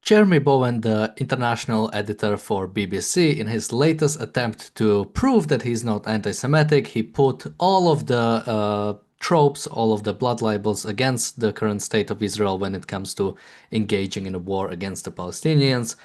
Jeremy Bowen, the international editor for BBC, in his latest attempt to prove that he's not anti-Semitic, he put all of the tropes, all of the blood libels against the current state of Israel when it comes to engaging in a war against the Palestinians.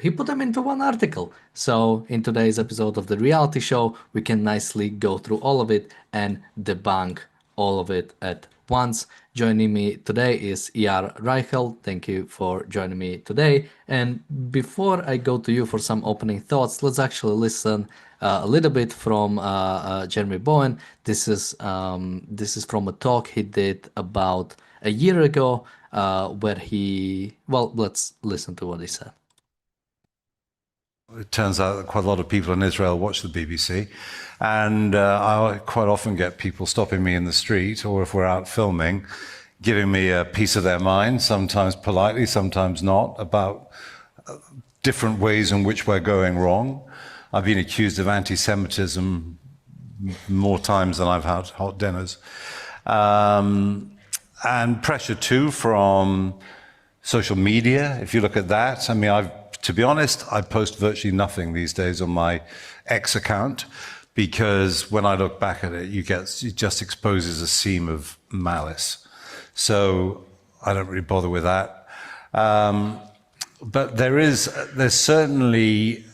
He put them into one article. So in today's episode of the reality show, we can nicely go through all of it and debunk all of it at once. Joining me today is E.R. Reichel. Thank you for joining me today. And before I go to you for some opening thoughts, let's actually listen a little bit from Jeremy Bowen. This is from a talk he did about a year ago, where let's listen to what he said. It turns out that quite a lot of people in Israel watch the BBC, and I quite often get people stopping me in the street, or if we're out filming, giving me a piece of their mind, sometimes politely, sometimes not, about different ways in which we're going wrong. I've been accused of anti-Semitism more times than I've had hot dinners. And pressure too from social media. If you look at that, I mean, to be honest, I post virtually nothing these days on my X account, because when I look back at it, it just exposes a seam of malice. So I don't really bother with that. But there's certainly,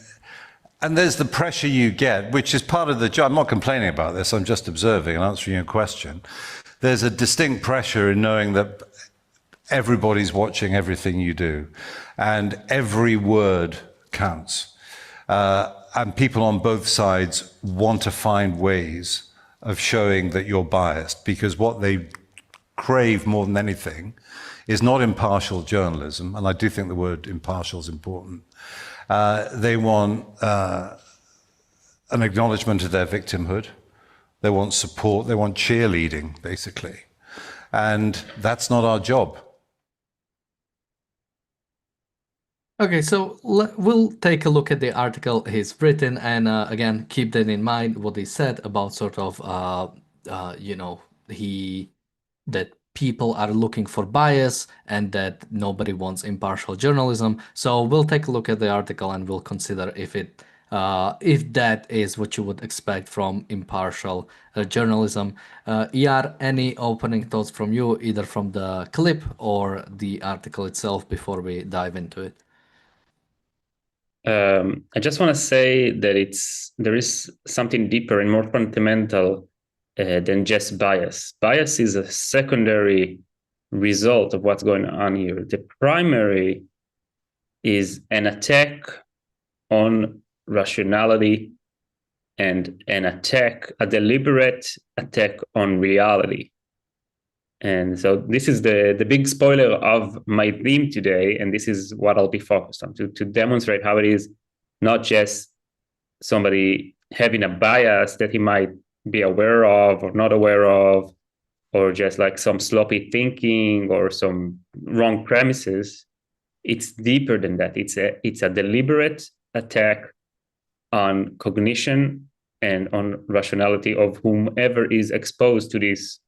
and there's the pressure you get, which is part of the job. I'm not complaining about this, I'm just observing and answering your question. There's a distinct pressure in knowing that everybody's watching everything you do, and every word counts. And people on both sides want to find ways of showing that you're biased, because what they crave more than anything is not impartial journalism, and I do think the word impartial is important. They want an acknowledgement of their victimhood. They want support. They want cheerleading, basically. And that's not our job. Okay, so we'll take a look at the article he's written, and again, keep that in mind, what he said about sort of, that people are looking for bias and that nobody wants impartial journalism. So we'll take a look at the article and we'll consider if that is what you would expect from impartial journalism. ER, any opening thoughts from you, either from the clip or the article itself, before we dive into it? I just want to say that there is something deeper and more fundamental than just bias. Bias is a secondary result of what's going on here. The primary is an attack on rationality and a deliberate attack on reality. And so this is the big spoiler of my theme today, and this is what I'll be focused on, to demonstrate how it is not just somebody having a bias that he might be aware of or not aware of, or just like some sloppy thinking or some wrong premises. It's deeper than that. It's a deliberate attack on cognition and on rationality of whomever is exposed to this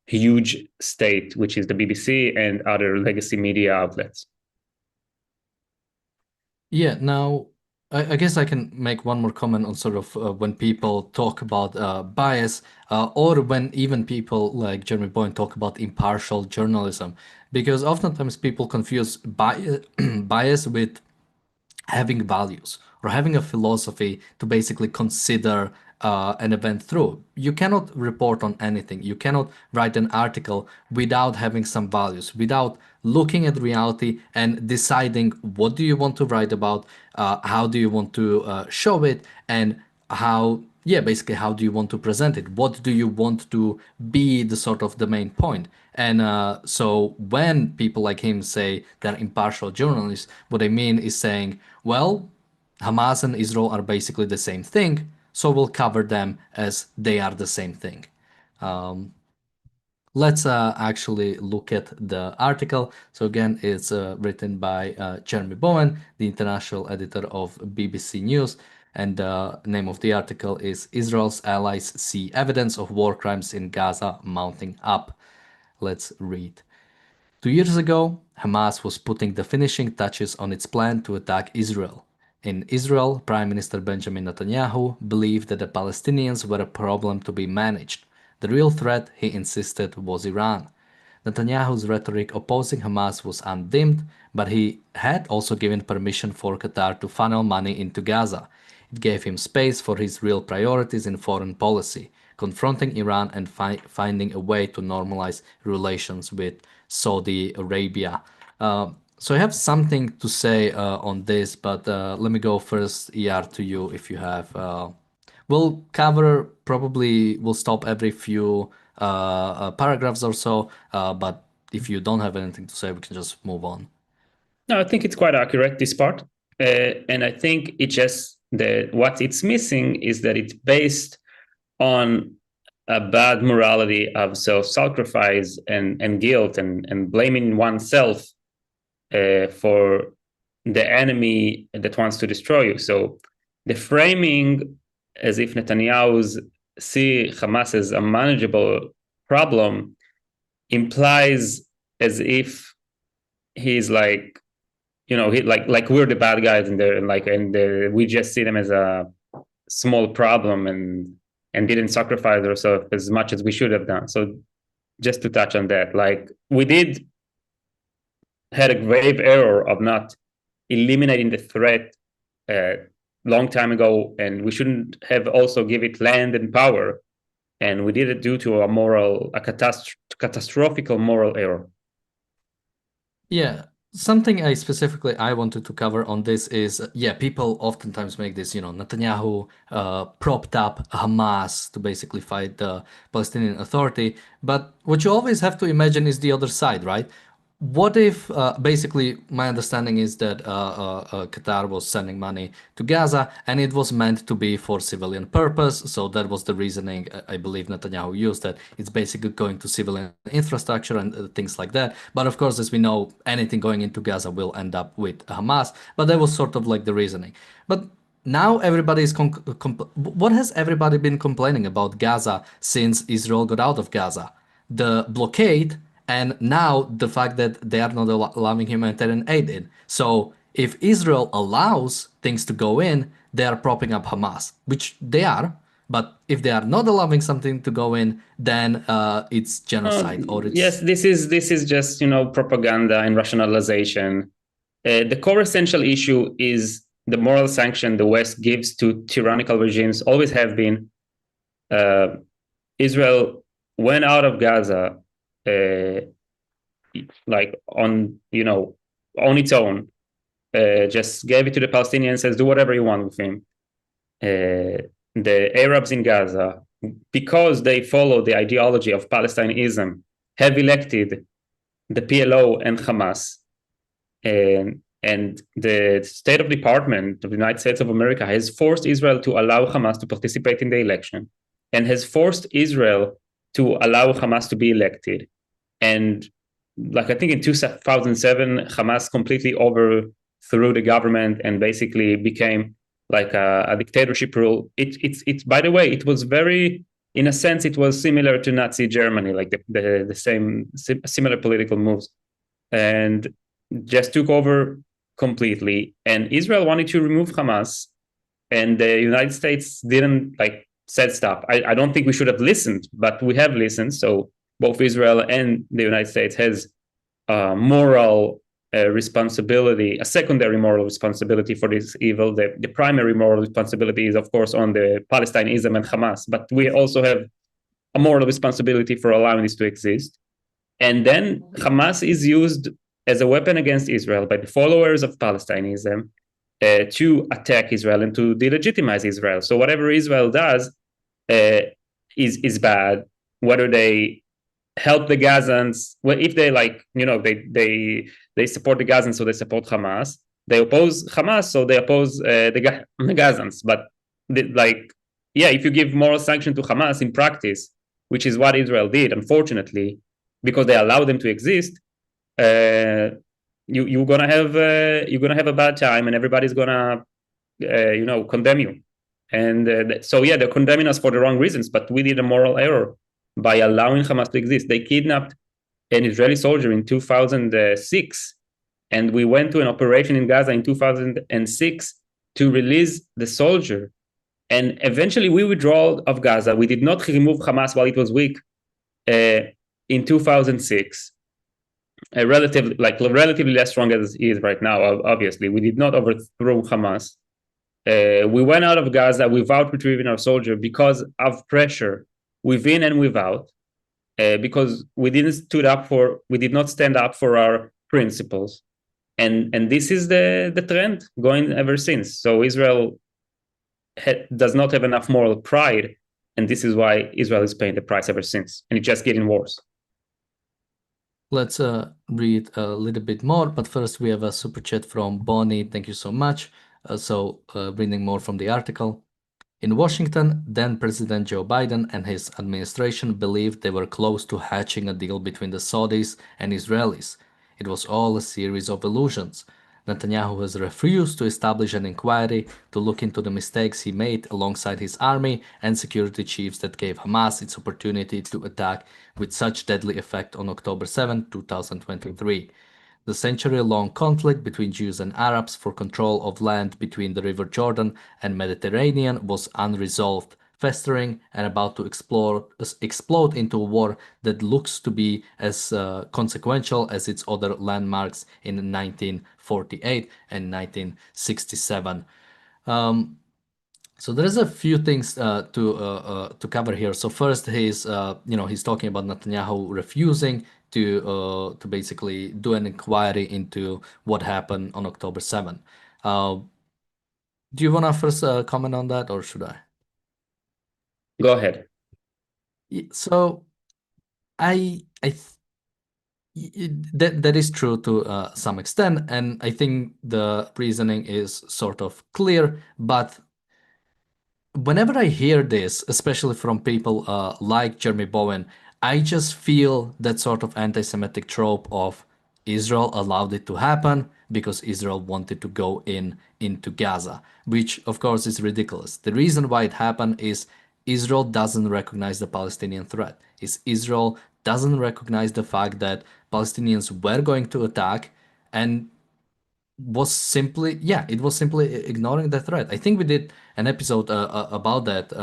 huge state, which is the BBC and other legacy media outlets. Yeah, now I guess I can make one more comment on sort of when people talk about bias, or when even people like Jeremy Bowen talk about impartial journalism, because oftentimes people confuse bias with having values or having a philosophy to basically consider an event through. You cannot report on anything. You cannot write an article without having some values, without looking at reality and deciding what do you want to write about, how do you want to show it, and basically how do you want to present it? What do you want to be the sort of the main point? And so when people like him say they're impartial journalists, what I mean is saying, well, Hamas and Israel are basically the same thing, so we'll cover them as they are the same thing. Let's actually look at the article. So again, it's written by Jeremy Bowen, the international editor of BBC News, and the name of the article is Israel's Allies See Evidence of War Crimes in Gaza Mounting Up. Let's read. 2 years ago, Hamas was putting the finishing touches on its plan to attack Israel. In Israel, Prime Minister Benjamin Netanyahu believed that the Palestinians were a problem to be managed. The real threat, he insisted, was Iran. Netanyahu's rhetoric opposing Hamas was undimmed, but he had also given permission for Qatar to funnel money into Gaza. It gave him space for his real priorities in foreign policy, confronting Iran and finding a way to normalize relations with Saudi Arabia. So I have something to say on this, but let me go first, ER, to you if you have. We'll cover, probably we'll stop every few paragraphs or so, but if you don't have anything to say, we can just move on. No, I think it's quite accurate, this part. And I think it just, what it's missing is that it's based on a bad morality of self-sacrifice and guilt and blaming oneself for the enemy that wants to destroy you. So the framing as if Netanyahu's see Hamas as a manageable problem implies as if he's like, he like we're the bad guys in there, and we just see them as a small problem and didn't sacrifice ourselves as much as we should have done. So just to touch on that, like we did had a grave error of not eliminating the threat long time ago, and we shouldn't have also give it land and power, and we did it due to a catastrophical moral error. Yeah, something I wanted to cover on this is, people oftentimes make this, Netanyahu propped up Hamas to basically fight the Palestinian Authority, but what you always have to imagine is the other side, right? What if, basically, my understanding is that Qatar was sending money to Gaza and it was meant to be for civilian purpose. So that was the reasoning I believe Netanyahu used, that it's basically going to civilian infrastructure and things like that. But of course, as we know, anything going into Gaza will end up with Hamas. But that was sort of like the reasoning. But now everybody is what has everybody been complaining about Gaza since Israel got out of Gaza? The blockade, and now the fact that they are not allowing humanitarian aid in. So if Israel allows things to go in, they are propping up Hamas, which they are. But if they are not allowing something to go in, then it's genocide, or it's yes. This is just propaganda and rationalization. The core essential issue is the moral sanction the West gives to tyrannical regimes. Always have been. Israel went out of Gaza. Like on its own, just gave it to the Palestinians, says do whatever you want with him. The Arabs in Gaza, because they follow the ideology of Palestinianism, have elected the PLO and Hamas, and the State Department of the United States of America has forced Israel to allow Hamas to participate in the election, and has forced Israel to allow Hamas to be elected. And like I think in 2007, Hamas completely overthrew the government and basically became like a dictatorship rule. It's by the way, it was very, in a sense, it was similar to Nazi Germany, like the same similar political moves, and just took over completely. And Israel wanted to remove Hamas, and the United States didn't said stop. I don't think we should have listened, but we have listened. So both Israel and the United States has a moral responsibility, a secondary moral responsibility for this evil. The primary moral responsibility is, of course, on the Palestinianism and Hamas, but we also have a moral responsibility for allowing this to exist. And then Hamas is used as a weapon against Israel by the followers of Palestinianism to attack Israel and to delegitimize Israel. So whatever Israel does is bad, whether they help the Gazans, well, if they they support the Gazans, so they support Hamas. They oppose Hamas, so they oppose the Gazans. But if you give moral sanction to Hamas in practice, which is what Israel did, unfortunately, because they allowed them to exist, you're gonna have a bad time, and everybody's gonna condemn you. And so they're condemning us for the wrong reasons, but we did a moral error by allowing Hamas to exist. They kidnapped an Israeli soldier in 2006, and we went to an operation in Gaza in 2006 to release the soldier. And eventually we withdrew of Gaza. We did not remove Hamas while it was weak in 2006. Relatively less strong as it is right now, obviously. We did not overthrow Hamas. We went out of Gaza without retrieving our soldier because of pressure within and without, because we did not stand up for our principles. And this is the trend going ever since. So Israel does not have enough moral pride, and this is why Israel is paying the price ever since, and it's just getting worse. Let's read a little bit more, but first we have a super chat from Bonnie. Thank you so much. Reading more from the article. In Washington, then President Joe Biden and his administration believed they were close to hatching a deal between the Saudis and Israelis. It was all a series of illusions. Netanyahu has refused to establish an inquiry to look into the mistakes he made alongside his army and security chiefs that gave Hamas its opportunity to attack with such deadly effect on October 7, 2023. The century-long conflict between Jews and Arabs for control of land between the River Jordan and Mediterranean was unresolved, festering, and about to explode into a war that looks to be as consequential as its other landmarks in 1948 and 1967. So there's a few things to cover here. So first, he's talking about Netanyahu refusing to basically do an inquiry into what happened on October 7. Do you want to first comment on that, or should I? Go ahead. So that is true to some extent, and I think the reasoning is sort of clear, but whenever I hear this, especially from people like Jeremy Bowen, I just feel that sort of anti-Semitic trope of Israel allowed it to happen because Israel wanted to go into Gaza, which of course is ridiculous. The reason why it happened is Israel doesn't recognize the Palestinian threat. Israel doesn't recognize the fact that Palestinians were going to attack, and was simply ignoring the threat. I think we did an episode about that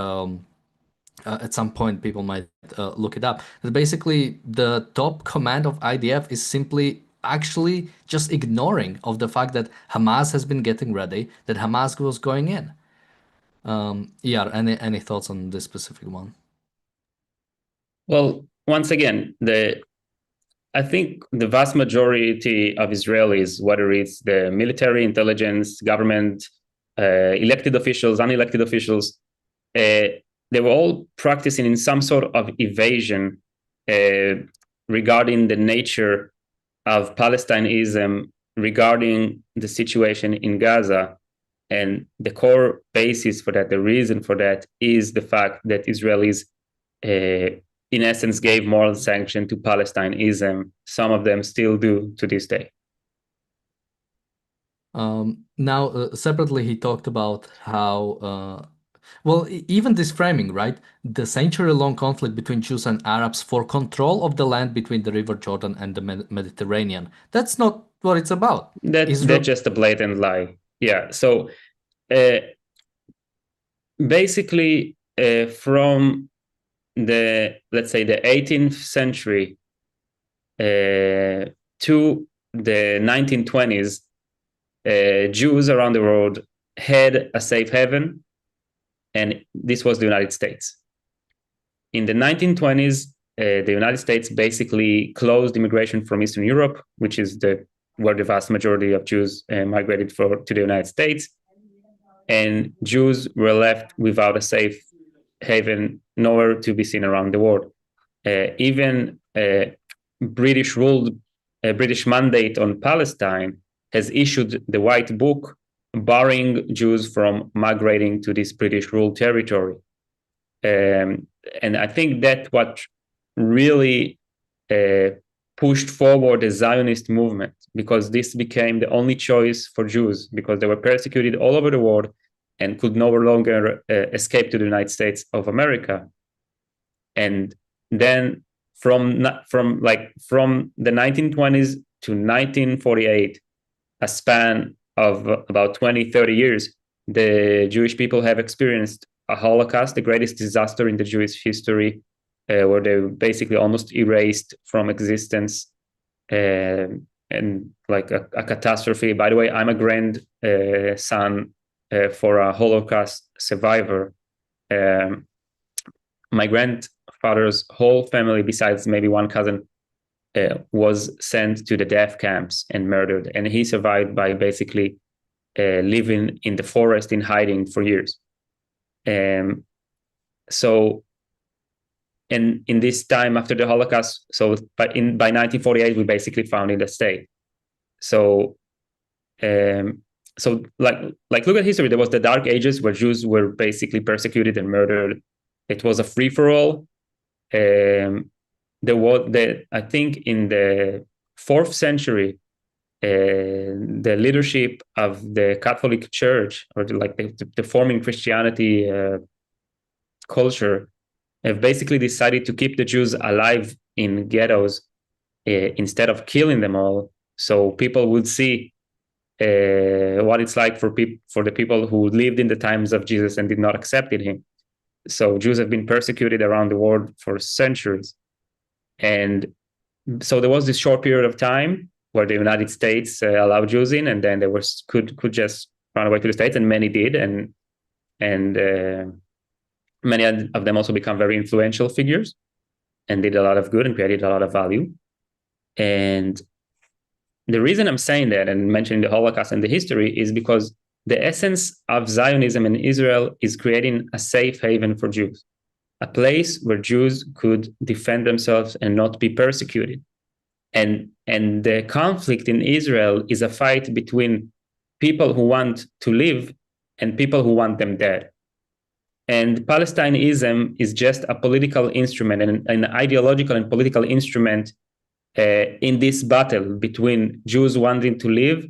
at some point. People might look it up. But basically, the top command of IDF is simply actually just ignoring of the fact that Hamas has been getting ready, that Hamas was going in. Any thoughts on this specific one? Well, once again, I think the vast majority of Israelis, whether it's the military, intelligence, government, elected officials, unelected officials, they were all practicing in some sort of evasion regarding the nature of Palestinism, regarding the situation in Gaza. And the core basis for that, the reason for that, is the fact that Israelis in essence, gave moral sanction to Palestinism. Some of them still do to this day. Now, separately, he talked about how, even this framing, right? The century-long conflict between Jews and Arabs for control of the land between the River Jordan and the Mediterranean. That's not what it's about. That's just a blatant lie. Yeah. So basically, from let's say the 18th century to the 1920s, Jews around the world had a safe haven, and this was the United States. In the 1920s, the United States basically closed immigration from Eastern Europe, which is where the vast majority of Jews migrated to the United States, and Jews were left without a safe haven, nowhere to be seen around the world. Even British mandate on Palestine has issued the White Book, barring Jews from migrating to this British ruled territory. And I think that what really pushed forward the Zionist movement, because this became the only choice for Jews, because they were persecuted all over the world and could no longer escape to the United States of America. And then from the 1920s to 1948, a span of about 20, 30 years, the Jewish people have experienced a Holocaust, the greatest disaster in the Jewish history, where they were basically almost erased from existence, and like a catastrophe. By the way, I'm a grandson for a Holocaust survivor. My grandfather's whole family, besides maybe one cousin, was sent to the death camps and murdered. And he survived by basically living in the forest in hiding for years. So, and in this time after the Holocaust, so by 1948, we basically founded a state. So, like look at history. There was the Dark Ages where Jews were basically persecuted and murdered. It was a free for all. I think in the 4th century, the leadership of the Catholic Church, or the forming Christianity culture, have basically decided to keep the Jews alive in ghettos instead of killing them all. So people would see what it's like for the people who lived in the times of Jesus and did not accept him. So Jews have been persecuted around the world for centuries. And so there was this short period of time where the United States allowed Jews in, and then they could just run away to the States, and many did, and many of them also become very influential figures and did a lot of good and created a lot of value. And the reason I'm saying that and mentioning the Holocaust and the history is because the essence of Zionism in Israel is creating a safe haven for Jews, a place where Jews could defend themselves and not be persecuted. And the conflict in Israel is a fight between people who want to live and people who want them dead. And Palestinism is just a political instrument, and an ideological and political instrument in this battle between Jews wanting to live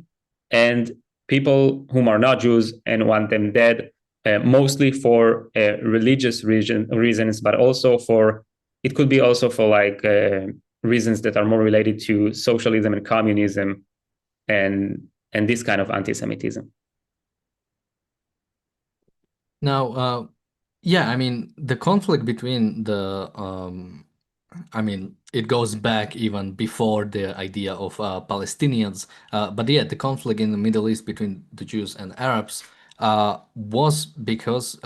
and people whom are not Jews and want them dead, mostly for religious reasons, but also it could be also for reasons that are more related to socialism and communism and this kind of anti-Semitism. Now, yeah, I mean, the conflict between it goes back even before the idea of Palestinians. But yeah, the conflict in the Middle East between the Jews and Arabs was because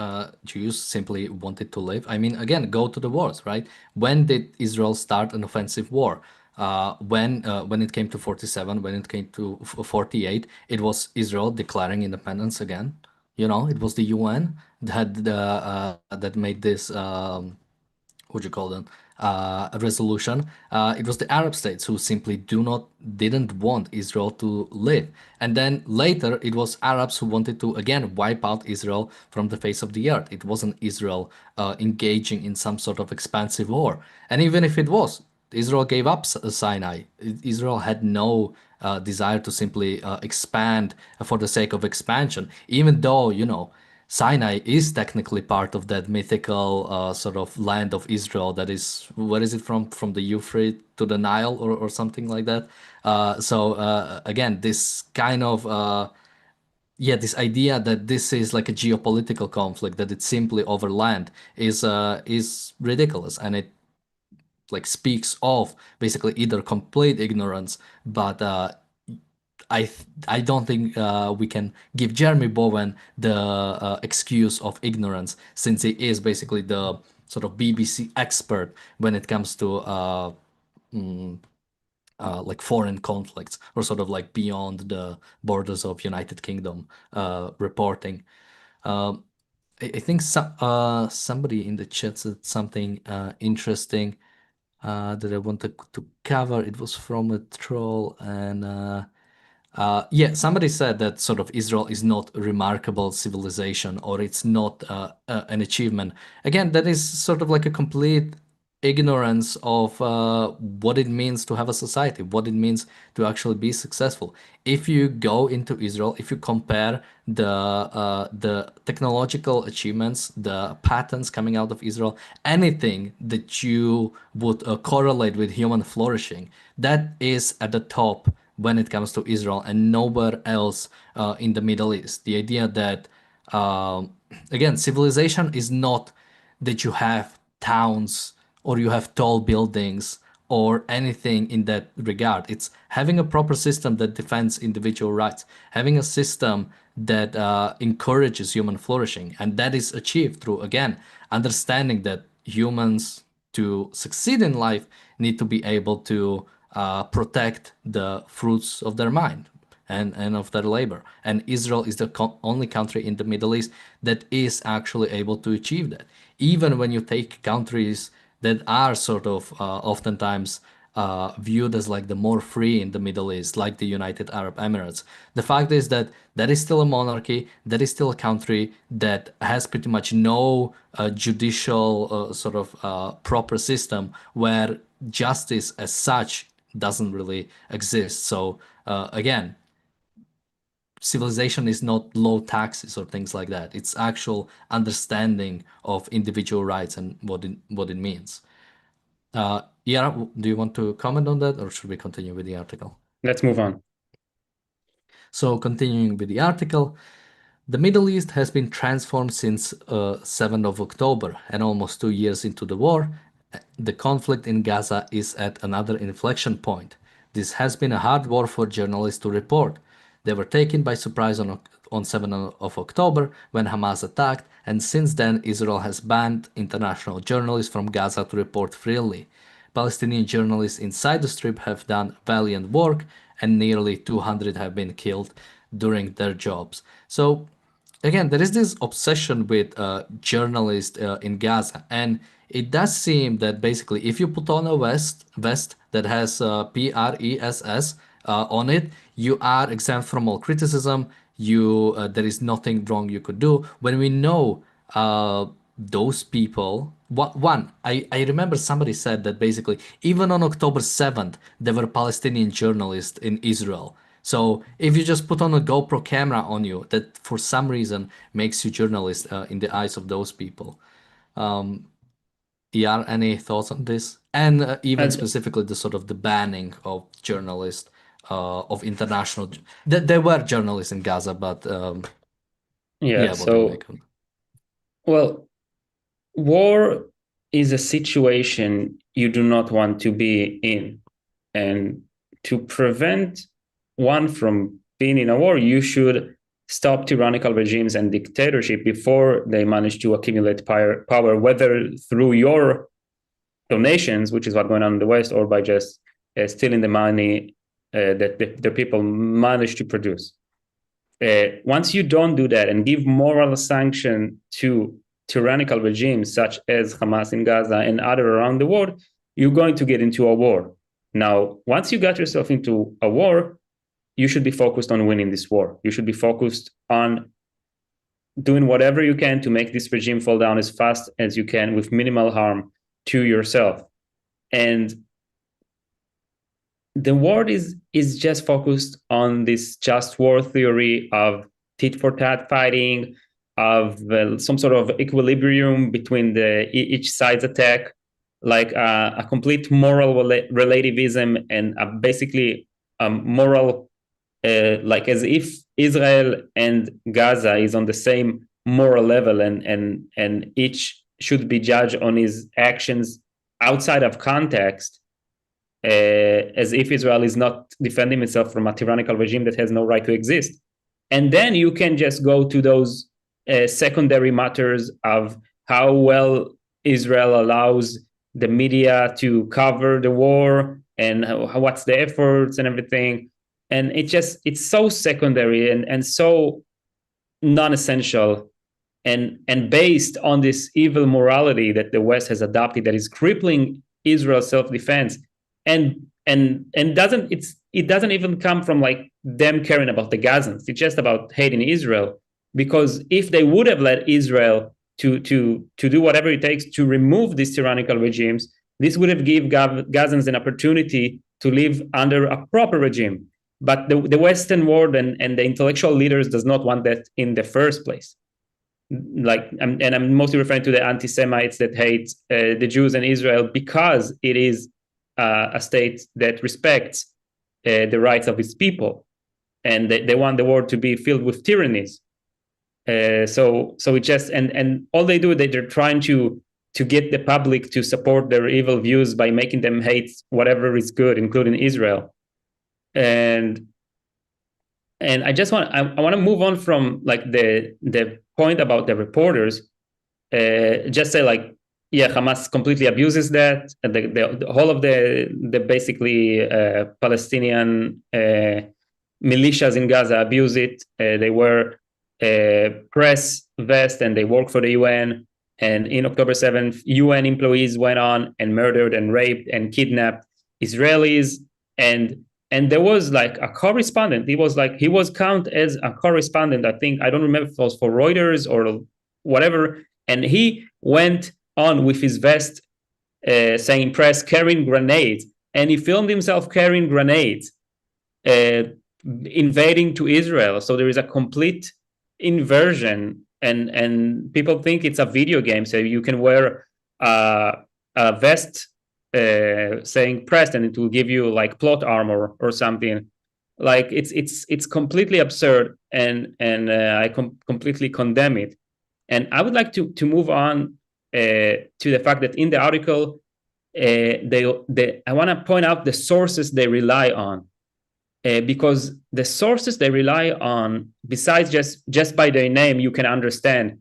Jews simply wanted to live. I mean, again, go to the wars, right? When did Israel start an offensive war? When it came to 47, when it came to 48, it was Israel declaring independence again. It was the UN that made this what you call them a resolution. It was the Arab states who simply didn't want Israel to live, and then later it was Arabs who wanted to again wipe out Israel from the face of the earth. It wasn't Israel engaging in some sort of expansive war, and even if it was, Israel gave up Sinai. Israel had no desire to simply expand for the sake of expansion, even though, Sinai is technically part of that mythical sort of land of Israel that is, where is it from? From the Euphrates to the Nile or something like that. Again, this kind of, this idea that this is like a geopolitical conflict, that it's simply over land is ridiculous. And it like speaks of basically either complete ignorance, but I don't think we can give Jeremy Bowen the excuse of ignorance, since he is basically the sort of BBC expert when it comes to like foreign conflicts, or sort of like beyond the borders of United Kingdom reporting. I think somebody in the chat said something interesting that I wanted to cover. It was from a troll, and yeah, somebody said that sort of Israel is not a remarkable civilization, or it's not an achievement. Again, that is sort of like a complete ignorance of what it means to have a society, what it means to actually be successful. If you go into Israel, if you compare the technological achievements, the patents coming out of Israel, anything that you would correlate with human flourishing, that is at the top when it comes to Israel and nowhere else in the Middle East. The idea that again, civilization is not that you have towns or you have tall buildings or anything in that regard. It's having a proper system that defends individual rights, having a system that encourages human flourishing. And that is achieved through, again, understanding that humans to succeed in life need to be able to protect the fruits of their mind and of their labor. And Israel is the only country in the Middle East that is actually able to achieve that. Even when you take countries that are sort of oftentimes viewed as like the more free in the Middle East, like the United Arab Emirates. The fact is that that is still a monarchy, that is still a country that has pretty much no judicial sort of proper system where justice as such doesn't really exist. So again, civilization is not low taxes or things like that. It's actual understanding of individual rights and what it means. Yara, do you want to comment on that, or should we continue with the article? Let's move on. So continuing with the article, the Middle East has been transformed since 7th of October, and almost 2 years into the war, the conflict in Gaza is at another inflection point. This has been a hard war for journalists to report. They were taken by surprise on 7th of October when Hamas attacked, and since then Israel has banned international journalists from Gaza to report freely. Palestinian journalists inside the Strip have done valiant work, and nearly 200 have been killed during their jobs. So again, there is this obsession with journalists in Gaza, and it does seem that basically if you put on a vest that has PRESS on it, you are exempt from all criticism. There is nothing wrong you could do. When we know those people, I remember somebody said that basically even on October 7th, there were Palestinian journalists in Israel. So if you just put on a GoPro camera on you, that for some reason makes you journalist in the eyes of those people. Yeah, any thoughts on this? And even specifically the sort of the banning of journalists of international. There were journalists in Gaza, but yeah. what do you make of it? Well, war is a situation you do not want to be in, and to prevent one from being in a war, you should stop tyrannical regimes and dictatorship before they manage to accumulate power, whether through your donations, which is what's going on in the West, or by just stealing the money that the people manage to produce. Once you don't do that and give moral sanction to tyrannical regimes such as Hamas in Gaza and other around the world, you're going to get into a war. Now, once you got yourself into a war, you should be focused on winning this war. You should be focused on doing whatever you can to make this regime fall down as fast as you can with minimal harm to yourself. And the world is just focused on this just war theory of tit for tat fighting, of some sort of equilibrium between each side's attack, like a complete moral relativism and basically moral, like as if Israel and Gaza is on the same moral level, and each should be judged on his actions outside of context, as if Israel is not defending itself from a tyrannical regime that has no right to exist. And then you can just go to those secondary matters of how well Israel allows the media to cover the war and what's the efforts and everything. And it's so secondary and so non-essential and based on this evil morality that the West has adopted that is crippling Israel's self-defense. And it doesn't even come from like them caring about the Gazans. It's just about hating Israel. Because if they would have let Israel to do whatever it takes to remove these tyrannical regimes, this would have given Gazans an opportunity to live under a proper regime. But the Western world and the intellectual leaders does not want that in the first place. And I'm mostly referring to the anti-Semites that hate the Jews and Israel because it is a state that respects the rights of its people, and they want the world to be filled with tyrannies. So it just and all they do, they're trying to get the public to support their evil views by making them hate whatever is good, including Israel. And I just want to move on from like the point about the reporters. Just say like, yeah, Hamas completely abuses that. The whole of the basically Palestinian militias in Gaza abuse it. They wear press vest and they work for the UN. And in October 7th, UN employees went on and murdered and raped and kidnapped Israelis. And there was like a correspondent. He was counted as a correspondent. I don't remember if it was for Reuters or whatever. And he went on with his vest saying press, carrying grenades. And he filmed himself carrying grenades, invading to Israel. So there is a complete inversion. And people think it's a video game. So you can wear a vest saying press and it will give you like plot armor or something. Like it's completely absurd, and I completely condemn it. And I would like to move on to the fact that in the article I want to point out the sources they rely on, because the sources they rely on, besides just by their name, you can understand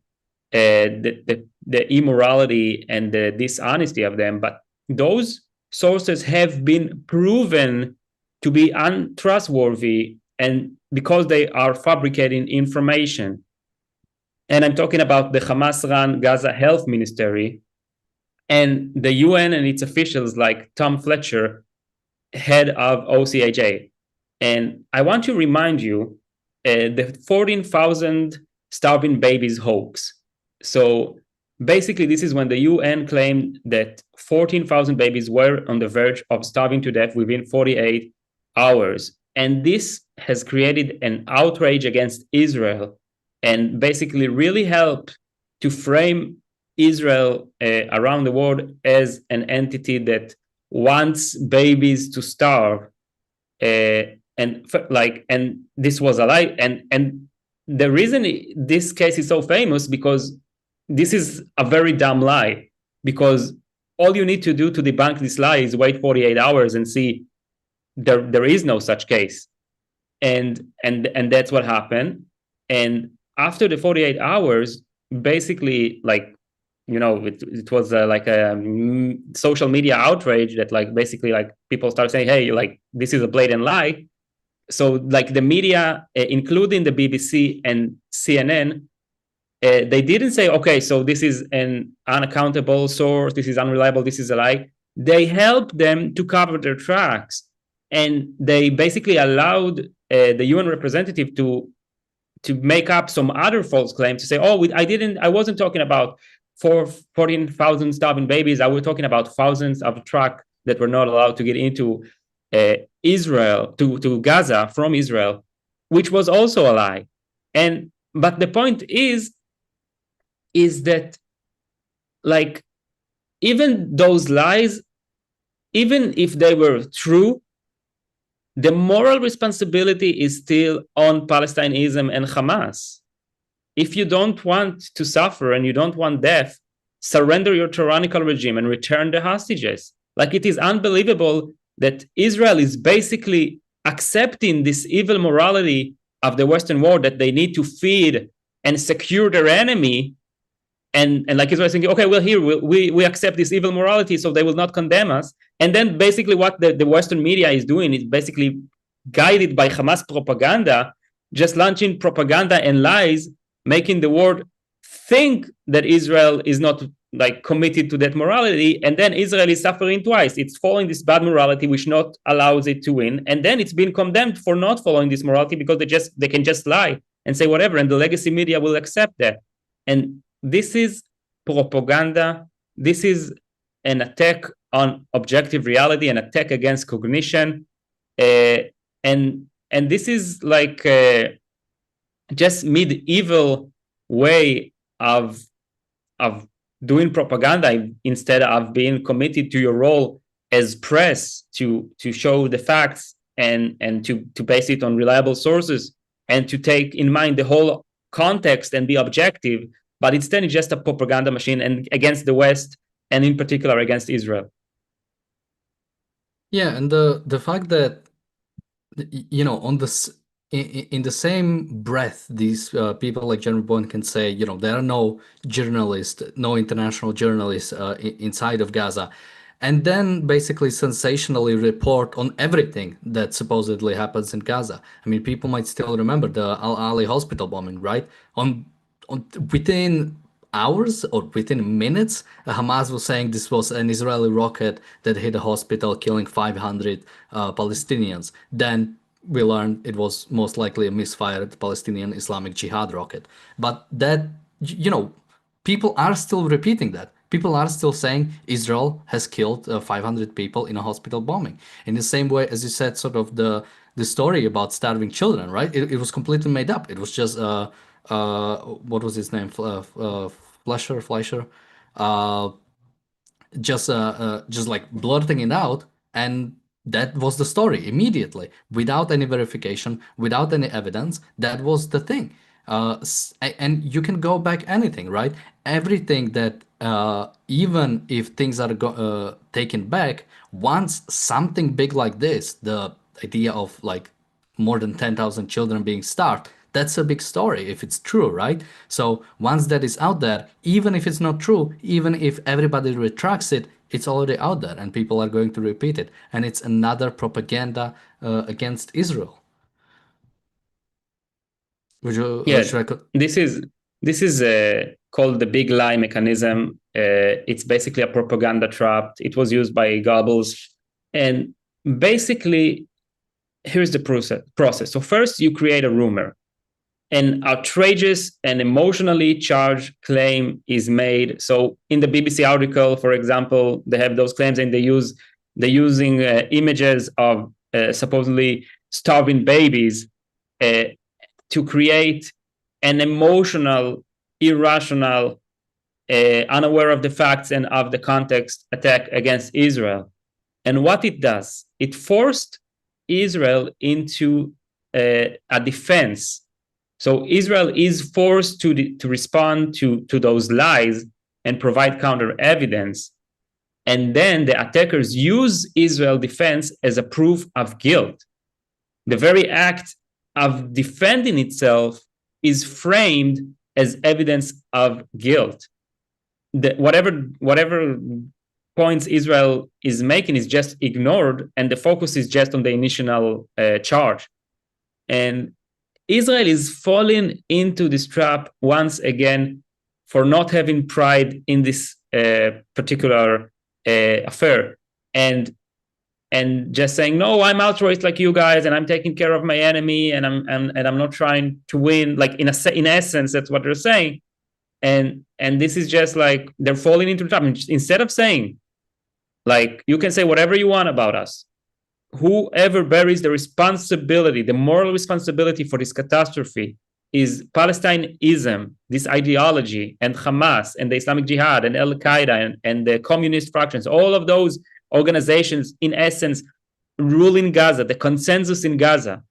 the immorality and the dishonesty of them. But those sources have been proven to be untrustworthy, and because they are fabricating information. And I'm talking about the Hamas-run Gaza Health Ministry and the UN and its officials like Tom Fletcher, head of OCHA. And I want to remind you the 14,000 starving babies hoax. So basically, this is when the UN claimed that 14,000 babies were on the verge of starving to death within 48 hours. And this has created an outrage against Israel and basically really helped to frame Israel around the world as an entity that wants babies to starve. And this was a lie. And the reason this case is so famous, because this is a very dumb lie, because all you need to do to debunk this lie is wait 48 hours and see there is no such case. And that's what happened. And after the 48 hours, basically, like, you know, it was like a social media outrage that like basically like people start saying, hey, like this is a blatant lie. So like the media, including the BBC and CNN, they didn't say, okay, so this is an unaccountable source, this is unreliable, this is a lie. They helped them to cover their tracks. And they basically allowed the UN representative to make up some other false claims, to say, oh, I wasn't talking about 14,000 starving babies. I was talking about thousands of trucks that were not allowed to get into Israel, to Gaza from Israel, which was also a lie. But the point is that, like, even those lies, even if they were true, the moral responsibility is still on Palestinianism and Hamas. If you don't want to suffer and you don't want death, surrender your tyrannical regime and return the hostages. Like, it is unbelievable that Israel is basically accepting this evil morality of the Western world, that they need to feed and secure their enemy. And like Israel is thinking, okay, well, here we accept this evil morality, so they will not condemn us. And then basically what the Western media is doing is basically guided by Hamas propaganda, just launching propaganda and lies, making the world think that Israel is not like committed to that morality. And then Israel is suffering twice. It's following this bad morality, which not allows it to win. And then it's been condemned for not following this morality, because they can just lie and say whatever. And the legacy media will accept that. And this is propaganda. This is an attack on objective reality, an attack against cognition. And this is like just medieval way of doing propaganda instead of being committed to your role as press to show the facts and to base it on reliable sources and to take in mind the whole context and be objective. But instead, it's just a propaganda machine and against the West and in particular against Israel. Yeah, and the fact that on this in the same breath, these people like Jeremy Bowen can say, there are no journalists, no international journalists inside of Gaza, and then basically sensationally report on everything that supposedly happens in Gaza. I mean, people might still remember the Al Ali hospital bombing, right? On within hours or within minutes, Hamas was saying this was an Israeli rocket that hit a hospital, killing 500 Palestinians. Then we learned it was most likely a misfired Palestinian Islamic Jihad rocket. But that, people are still repeating that. People are still saying Israel has killed 500 people in a hospital bombing. In the same way, as you said, sort of the story about starving children, right? It was completely made up. It was just what was his name? Fleischer, uh, just like blurting it out, and that was the story immediately, without any verification, without any evidence. That was the thing. And you can go back anything, right? Everything that even if things are taken back, once something big like this, the idea of like more than 10,000 children being starved, that's a big story if it's true, right? So once that is out there, even if it's not true, even if everybody retracts it, it's already out there and people are going to repeat it. And it's another propaganda against Israel. Would you, Yeah, should I? this is called the big lie mechanism. It's basically a propaganda trap. It was used by Goebbels, and basically, here's the process. So first, you create a rumor. An outrageous and emotionally charged claim is made. So in the BBC article, for example, they have those claims, and they're using images of supposedly starving babies uh, to create an emotional, irrational, unaware of the facts and of the context attack against Israel. And what it does, it forced Israel into a defense. So Israel is forced to respond to those lies and provide counter evidence. And then the attackers use Israel defense as a proof of guilt. The very act of defending itself is framed as evidence of guilt. Whatever points Israel is making is just ignored, and the focus is just on the initial charge. And Israel is falling into this trap once again for not having pride in this particular affair, and just saying, no, I'm altruist like you guys, and I'm taking care of my enemy, and I'm not trying to win. Like in essence, that's what they're saying. And this is just like they're falling into the trap. Instead of saying, like, you can say whatever you want about us, whoever bears the responsibility, the moral responsibility for this catastrophe is Palestineism, this ideology, and Hamas, and the Islamic Jihad, and Al Qaeda, and the communist fractions, all of those organizations, in essence, ruling Gaza, the consensus in Gaza.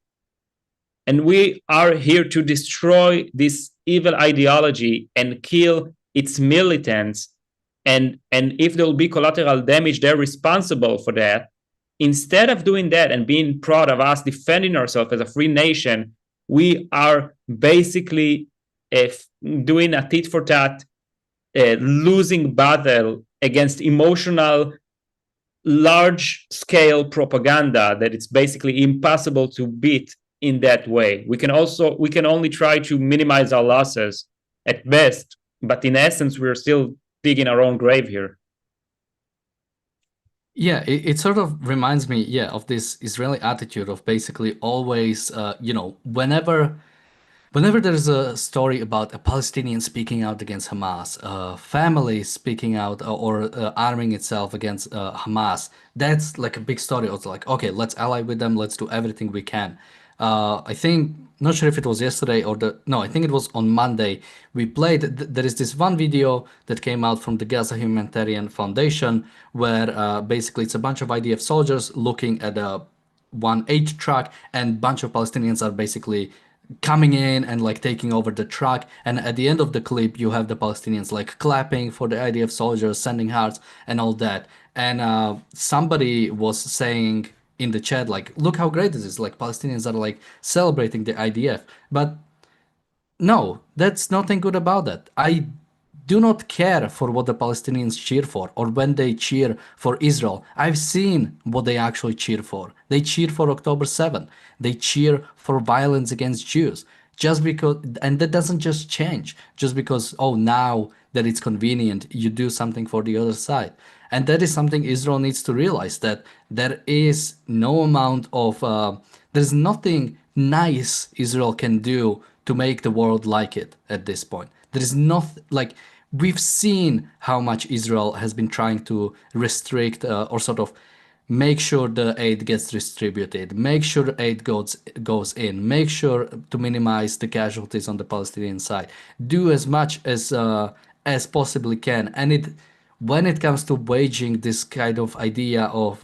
And we are here to destroy this evil ideology and kill its militants. And if there will be collateral damage, they're responsible for that. Instead of doing that and being proud of us defending ourselves as a free nation, we are basically doing a tit for tat, losing battle against emotional, large scale propaganda that it's basically impossible to beat in that way. We can only try to minimize our losses at best, but in essence, we're still digging our own grave here. Yeah, it sort of reminds me, yeah, of this Israeli attitude of basically always, whenever Whenever there's a story about a Palestinian speaking out against Hamas, a family speaking out or arming itself against Hamas, that's like a big story. It's like, okay, let's ally with them, let's do everything we can. I think, not sure if it was yesterday or no, I think it was on Monday. We played, there is this one video that came out from the Gaza Humanitarian Foundation where basically it's a bunch of IDF soldiers looking at a 1H truck, and bunch of Palestinians are basically coming in and like taking over the truck. And at the end of the clip, you have the Palestinians like clapping for the IDF soldiers, sending hearts and all that. And somebody was saying in the chat, like, look how great this is. Like Palestinians are like celebrating the IDF. But no, that's nothing good about that. I do not care for what the Palestinians cheer for or when they cheer for Israel. I've seen what they actually cheer for. They cheer for October 7th. They cheer for violence against Jews. Just because, and that doesn't just change just because, oh, now that it's convenient, you do something for the other side. And that is something Israel needs to realize, that there is no amount of, there's nothing nice Israel can do to make the world like it at this point. There is nothing like, we've seen how much Israel has been trying to restrict or sort of make sure the aid gets distributed, make sure aid goes in, make sure to minimize the casualties on the Palestinian side, do as much as possibly can. And it, when it comes to waging this kind of idea of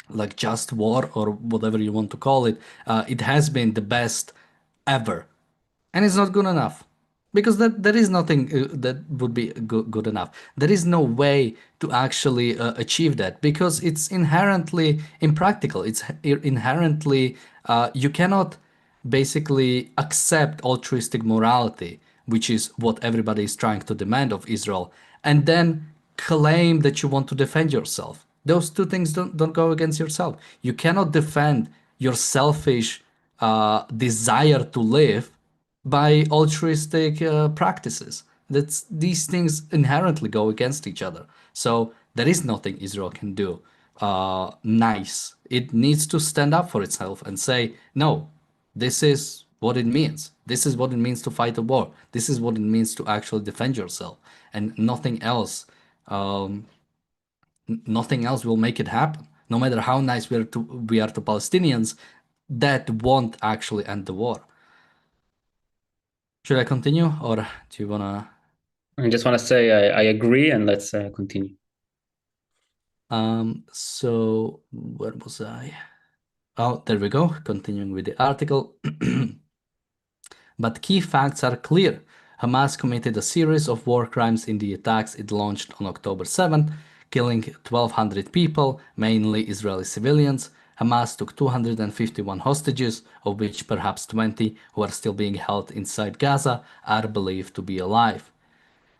like just war or whatever you want to call it, it has been the best ever, and it's not good enough because that there is nothing that would be good enough. There is no way to actually achieve that because it's inherently impractical. It's inherently you cannot basically accept altruistic morality, which is what everybody is trying to demand of Israel, and then claim that you want to defend yourself. Those two things don't go against yourself. You cannot defend your selfish desire to live by altruistic practices. That's, these things inherently go against each other. So there is nothing Israel can do nice. It needs to stand up for itself and say, no, this is what it means. This is what it means to fight a war. This is what it means to actually defend yourself, and nothing else. Nothing else will make it happen. No matter how nice we are to Palestinians, that won't actually end the war. Should I continue, or do you wanna? I just want to say I agree, and let's continue. So where was I? Oh, there we go. Continuing with the article. But key facts are clear. Hamas committed a series of war crimes in the attacks it launched on October 7th, killing 1,200 people, mainly Israeli civilians. Hamas took 251 hostages, of which perhaps 20 who are still being held inside Gaza are believed to be alive.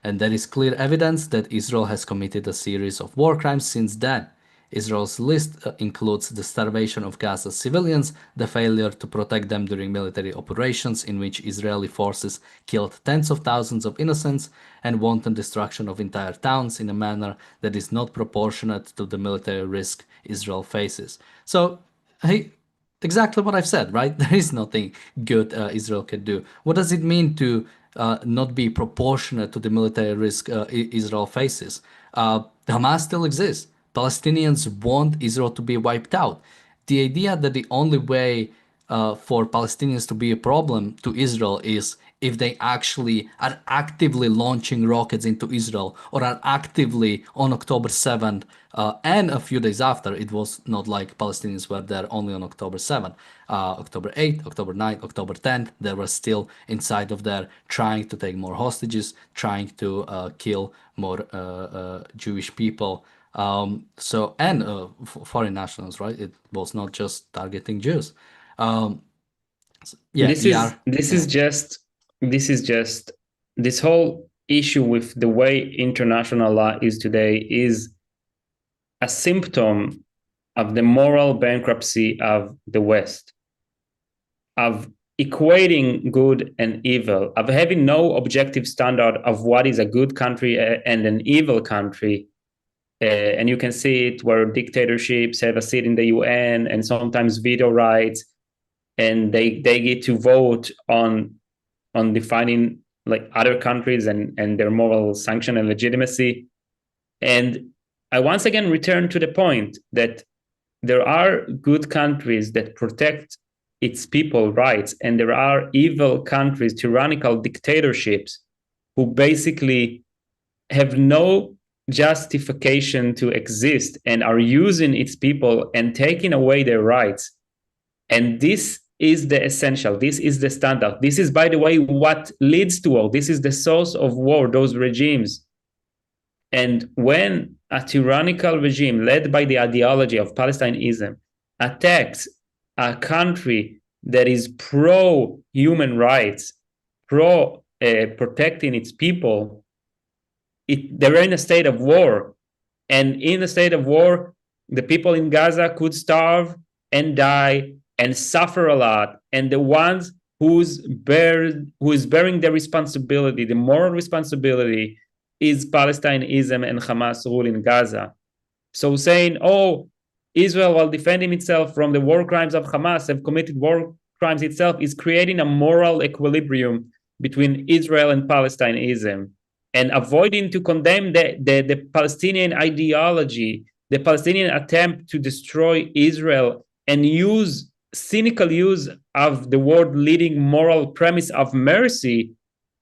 And there is clear evidence that Israel has committed a series of war crimes since then. Israel's list includes the starvation of Gaza's civilians, the failure to protect them during military operations in which Israeli forces killed tens of thousands of innocents, and wanton destruction of entire towns in a manner that is not proportionate to the military risk Israel faces. So, hey, exactly what I've said, right? There is nothing good Israel can do. What does it mean to not be proportionate to the military risk Israel faces? Hamas still exists. Palestinians want Israel to be wiped out. The idea that the only way for Palestinians to be a problem to Israel is if they actually are actively launching rockets into Israel or are actively on October 7th and a few days after. It was not like Palestinians were there only on October 7th. October 8th, October 9th, October 10th, they were still inside of there trying to take more hostages, trying to kill more Jewish people. Foreign nationals, right? It was not just targeting Jews. Yeah, This is just this whole issue with the way international law is today is a symptom of the moral bankruptcy of the West, of equating good and evil, of having no objective standard of what is a good country and an evil country. And you can see it where dictatorships have a seat in the UN and sometimes veto rights. and they get to vote on defining like other countries and their moral sanction and legitimacy. And I once again return to the point that there are good countries that protect its people rights, and there are evil countries, tyrannical dictatorships, who basically have no justification to exist and are using its people and taking away their rights. And this is the essential. This is the standard. This is, by the way, what leads to war. This is the source of war, those regimes. And when a tyrannical regime led by the ideology of Palestinianism attacks a country that is pro human rights, pro protecting its people, they're in a state of war. And in a state of war, the people in Gaza could starve and die and suffer a lot. And the ones who is bearing the responsibility, the moral responsibility, is Palestinianism and Hamas rule in Gaza. So saying, oh, Israel, while defending itself from the war crimes of Hamas, have committed war crimes itself, is creating a moral equilibrium between Israel and Palestinianism, and avoiding to condemn the Palestinian ideology, the Palestinian attempt to destroy Israel, and cynical use of the world-leading moral premise of mercy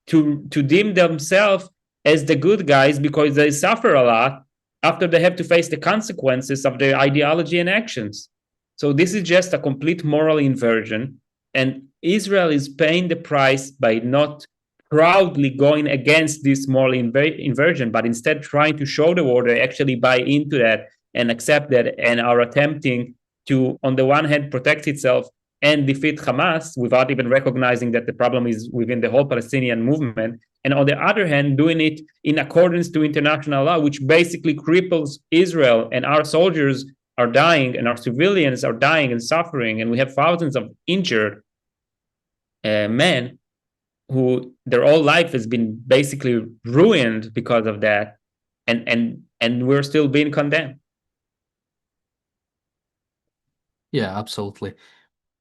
to deem themselves as the good guys because they suffer a lot after they have to face the consequences of their ideology and actions. So this is just a complete moral inversion, and Israel is paying the price by not proudly going against this moral inversion, but instead trying to show the world they actually buy into that and accept that and are attempting to, on the one hand, protect itself and defeat Hamas without even recognizing that the problem is within the whole Palestinian movement. And on the other hand, doing it in accordance to international law, which basically cripples Israel, and our soldiers are dying and our civilians are dying and suffering. And we have thousands of injured men who their whole life has been basically ruined because of that. And we're still being condemned. Yeah, absolutely.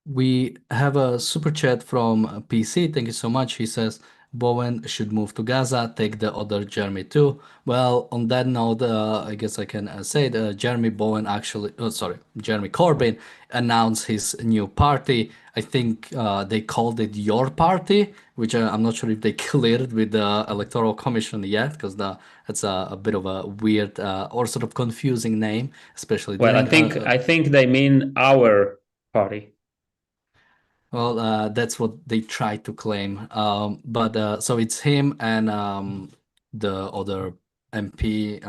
We have a super chat from PC. Thank you so much. He says Bowen should move to Gaza, take the other Jeremy too. Well, on that note, I guess I can say that Jeremy Corbyn announced his new party. I think they called it Your Party, which I'm not sure if they cleared with the Electoral Commission yet, because that's a bit of a weird or sort of confusing name, especially Well, during. I think they mean our party. Well, that's what they try to claim. But so it's him and the other MP,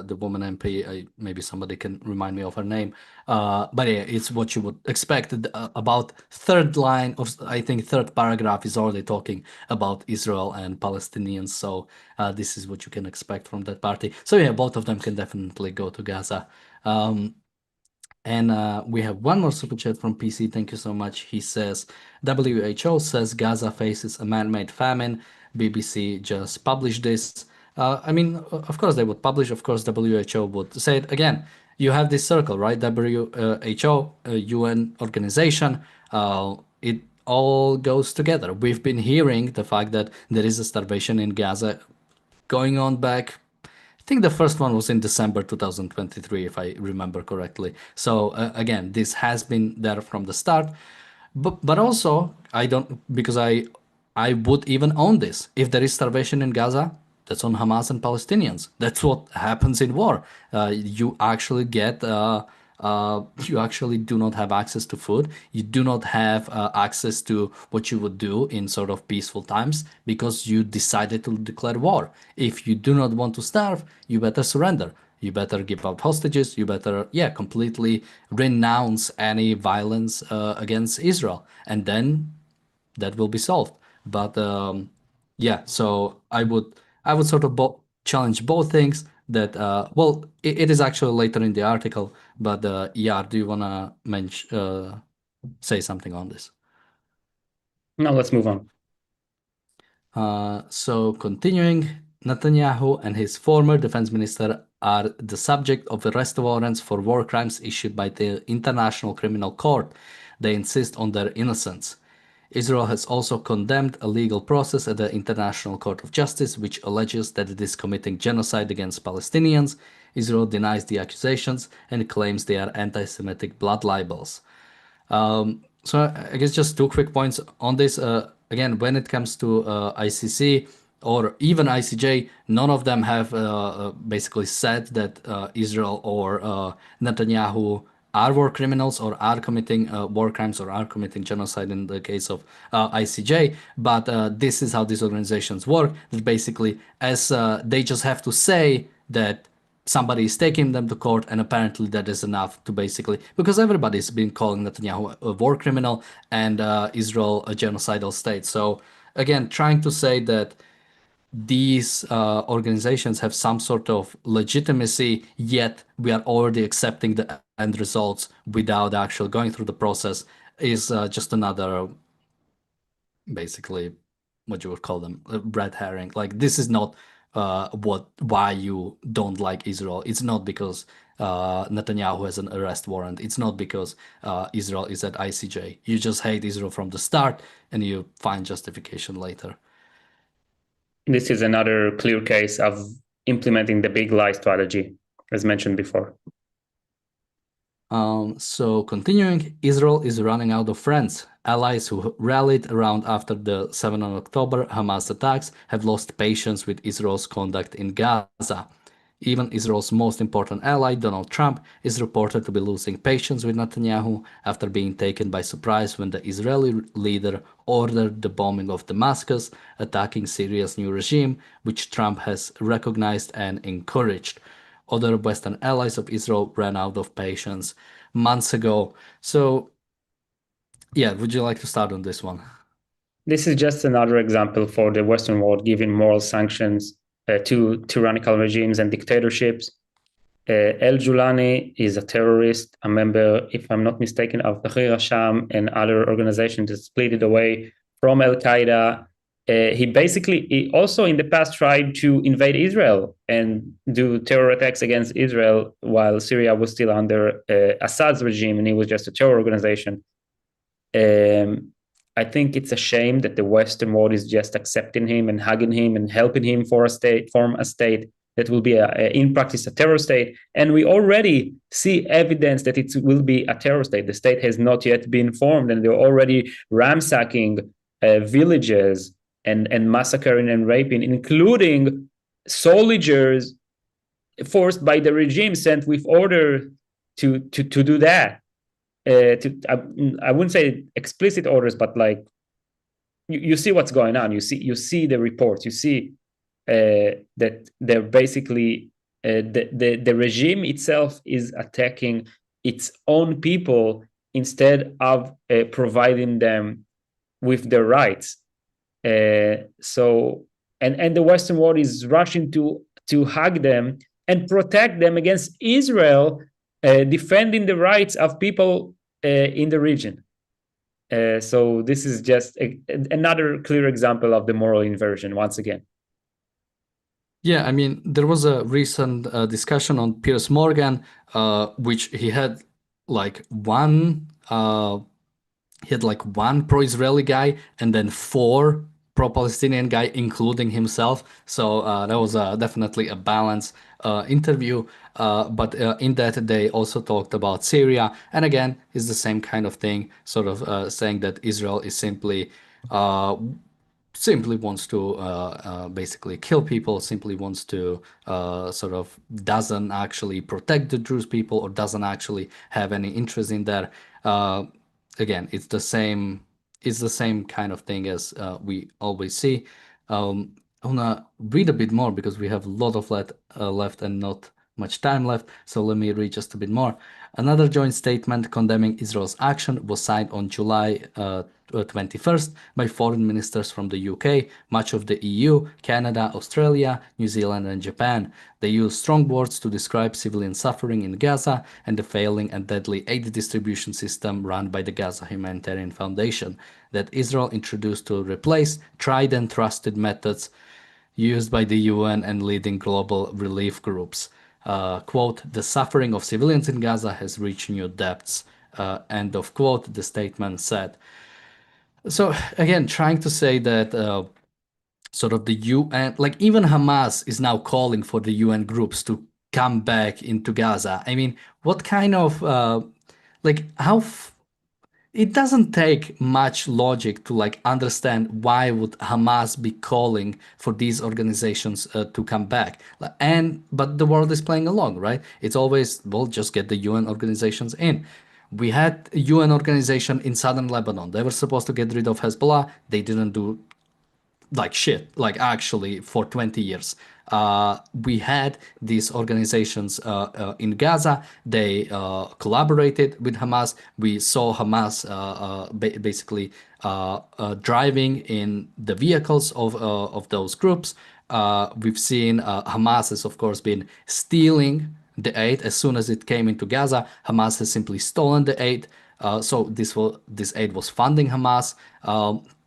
the woman MP. Maybe somebody can remind me of her name. But yeah, it's what you would expect. About third line of, I think, third paragraph is already talking about Israel and Palestinians. So this is what you can expect from that party. So yeah, both of them can definitely go to Gaza. And we have one more super chat from PC. Thank you so much. He says, WHO says Gaza faces a man-made famine. BBC just published this. I mean, of course they would publish. Of course, WHO would say it again. You have this circle, right? WHO, UN organization. It all goes together. We've been hearing the fact that there is a starvation in Gaza going on back. I think the first one was in December 2023, if I remember correctly. So again, this has been there from the start. But also, I don't, because I would even own this. If there is starvation in Gaza, that's on Hamas and Palestinians. That's what happens in war. You actually get you actually do not have access to food. You do not have access to what you would do in sort of peaceful times because you decided to declare war. If you do not want to starve, you better surrender. You better give out hostages. You better, yeah, completely renounce any violence against Israel. And then that will be solved. But yeah, so I would sort of challenge both things. That well, it is actually later in the article, but yeah, do you wanna say something on this? No, let's move on. So continuing, Netanyahu and his former defense minister are the subject of arrest warrants for war crimes issued by the International Criminal Court. they insist on their innocence. Israel has also condemned a legal process at the International Court of Justice, which alleges that it is committing genocide against Palestinians. Israel denies the accusations and claims they are anti-Semitic blood libels. So I guess just two quick points on this. Again, when it comes to ICC or even ICJ, none of them have basically said that Israel or Netanyahu are war criminals or are committing war crimes or are committing genocide in the case of ICJ. But this is how these organizations work. That basically, as they just have to say that somebody is taking them to court, and apparently that is enough to basically, because everybody's been calling Netanyahu a war criminal and Israel a genocidal state. So again, trying to say that these organizations have some sort of legitimacy, yet we are already accepting the end results without actually going through the process is just another, basically, what you would call them, a red herring. Like, this is not why you don't like Israel. It's not because Netanyahu has an arrest warrant. It's not because Israel is at ICJ. You just hate Israel from the start and you find justification later. This is another clear case of implementing the big lie strategy, as mentioned before. So continuing, Israel is running out of friends. Allies who rallied around after the 7th of October Hamas attacks have lost patience with Israel's conduct in Gaza. Even Israel's most important ally, Donald Trump, is reported to be losing patience with Netanyahu after being taken by surprise when the Israeli leader ordered the bombing of Damascus, attacking Syria's new regime, which Trump has recognized and encouraged. Other Western allies of Israel ran out of patience months ago. So, yeah, would you like to start on this one? This is just another example for the Western world giving moral sanctions to tyrannical regimes and dictatorships. El Julani is a terrorist, a member, if I'm not mistaken, of Tahrir Hasham and other organizations that split it away from Al Qaeda. He also in the past tried to invade Israel and do terror attacks against Israel while Syria was still under Assad's regime and it was just a terror organization. I think it's a shame that the Western world is just accepting him and hugging him and helping him form a state that will be in practice a terror state. And we already see evidence that it will be a terror state. The state has not yet been formed and they're already ransacking villages and massacring and raping, including soldiers forced by the regime sent with order to do that. I wouldn't say explicit orders, but like you see what's going on. You see the reports. You see that they're basically the regime itself is attacking its own people instead of providing them with their rights. So the Western world is rushing to hug them and protect them against Israel, defending the rights of people in the region. So this is just another clear example of the moral inversion once again. Yeah, I mean, there was a recent discussion on Piers Morgan, which he had like one pro-Israeli guy and then four pro-Palestinian guy, including himself. So that was definitely a balanced interview. But in that, they also talked about Syria. And again, it's the same kind of thing, sort of saying that Israel is simply wants to basically kill people, simply wants to sort of doesn't actually protect the Jewish people or doesn't actually have any interest in that. Again, it's the same kind of thing as we always see. I wanna read a bit more because we have a lot of left and not much time left. So let me read just a bit more. Another joint statement condemning Israel's action was signed on July 21st by foreign ministers from the UK, much of the EU, Canada, Australia, New Zealand, and Japan. They used strong words to describe civilian suffering in Gaza and the failing and deadly aid distribution system run by the Gaza Humanitarian Foundation that Israel introduced to replace tried and trusted methods used by the UN and leading global relief groups. Quote, the suffering of civilians in Gaza has reached new depths. End of quote, the statement said. So again, trying to say that sort of the UN, like even Hamas is now calling for the UN groups to come back into Gaza. I mean, what kind of like how it doesn't take much logic to like understand why would Hamas be calling for these organizations to come back. And but the world is playing along, right? It's always, well, just get the UN organizations in. We had a UN organization in southern Lebanon. They were supposed to get rid of Hezbollah. They didn't do like shit, like actually for 20 years. We had these organizations in Gaza. They collaborated with Hamas. We saw Hamas basically driving in the vehicles of those groups. We've seen Hamas has, of course, been stealing the aid as soon as it came into Gaza. Hamas has simply stolen the aid. So this aid was funding Hamas.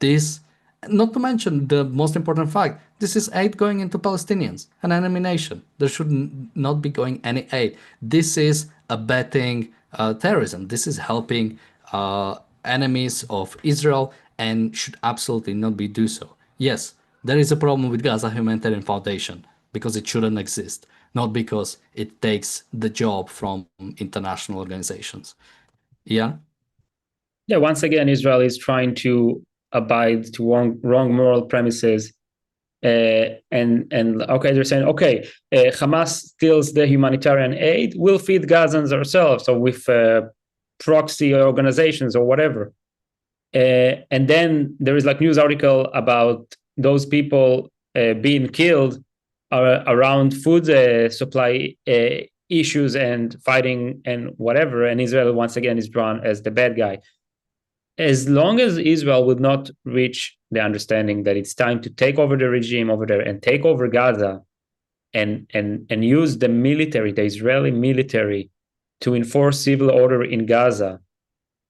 This not to mention the most important fact, this is aid going into Palestinians, an enemy nation. There should not be going any aid. This is abetting terrorism. This is helping enemies of Israel and should absolutely not be do so. Yes, there is a problem with Gaza Humanitarian Foundation because it shouldn't exist, not because it takes the job from international organizations. Yeah? Yeah, once again, Israel is trying to abide to wrong moral premises. And okay, they're saying, okay, Hamas steals the humanitarian aid, we'll feed Gazans ourselves, so with proxy organizations or whatever. And then there is like news article about those people being killed around food supply issues and fighting and whatever. And Israel once again is drawn as the bad guy. As long as Israel would not reach the understanding that it's time to take over the regime over there and take over Gaza and use the military, the Israeli military, to enforce civil order in Gaza,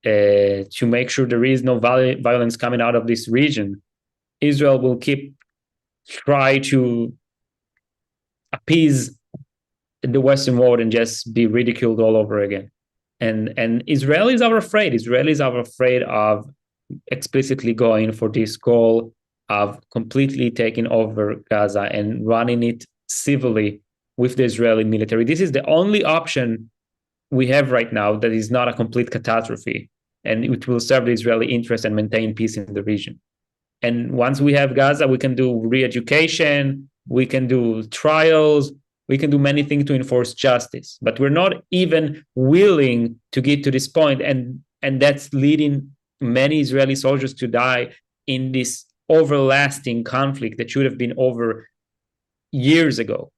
to make sure there is no violence coming out of this region, Israel will try to appease the Western world and just be ridiculed all over again. And Israelis are afraid. Israelis are afraid of explicitly going for this goal of completely taking over Gaza and running it civilly with the Israeli military. This is the only option we have right now that is not a complete catastrophe, and it will serve the Israeli interest and maintain peace in the region. And once we have Gaza, we can do re-education, we can do trials, we can do many things to enforce justice, but we're not even willing to get to this point, and that's leading many Israeli soldiers to die in this everlasting conflict that should have been over years ago.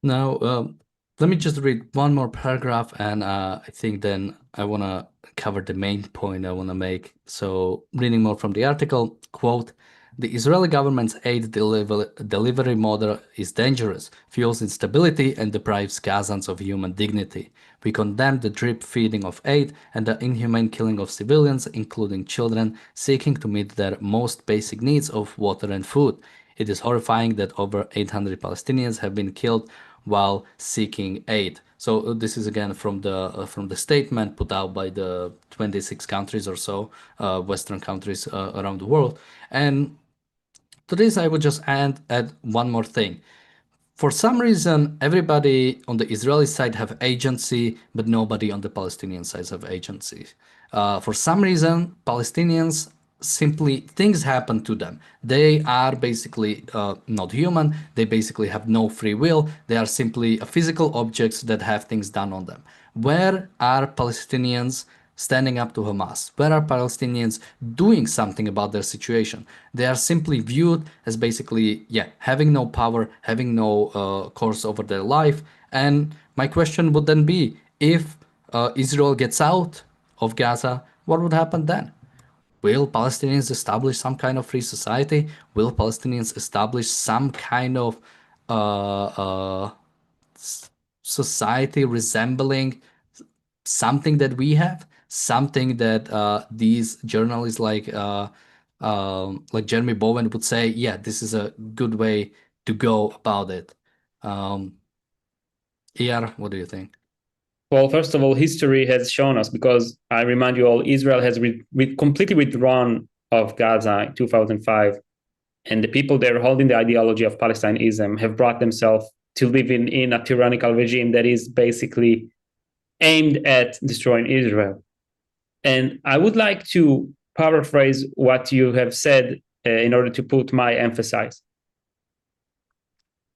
Now, let me just read one more paragraph, and I think then I want to cover the main point I want to make. So, reading more from the article, quote, the Israeli government's aid delivery model is dangerous, fuels instability, and deprives Gazans of human dignity. We condemn the drip feeding of aid and the inhumane killing of civilians, including children, seeking to meet their most basic needs of water and food. It is horrifying that over 800 Palestinians have been killed while seeking aid. So this is again from the statement put out by the 26 countries or so, Western countries around the world. And to this, I would just add one more thing. For some reason, everybody on the Israeli side have agency, but nobody on the Palestinian side have agency. For some reason, Palestinians simply, things happen to them. They are basically not human. They basically have no free will. They are simply physical objects that have things done on them. Where are Palestinians standing up to Hamas? Where are Palestinians doing something about their situation? They are simply viewed as basically, yeah, having no power, having no course over their life. And my question would then be, if Israel gets out of Gaza, what would happen then? Will Palestinians establish some kind of free society? Will Palestinians establish some kind of society resembling something that we have, something that these journalists like Jeremy Bowen would say, yeah, this is a good way to go about it. ER, what do you think? Well, first of all, history has shown us, because I remind you all, Israel has completely withdrawn of Gaza in 2005, and the people there holding the ideology of Palestinianism have brought themselves to live in a tyrannical regime that is basically aimed at destroying Israel. And I would like to paraphrase what you have said in order to put my emphasis.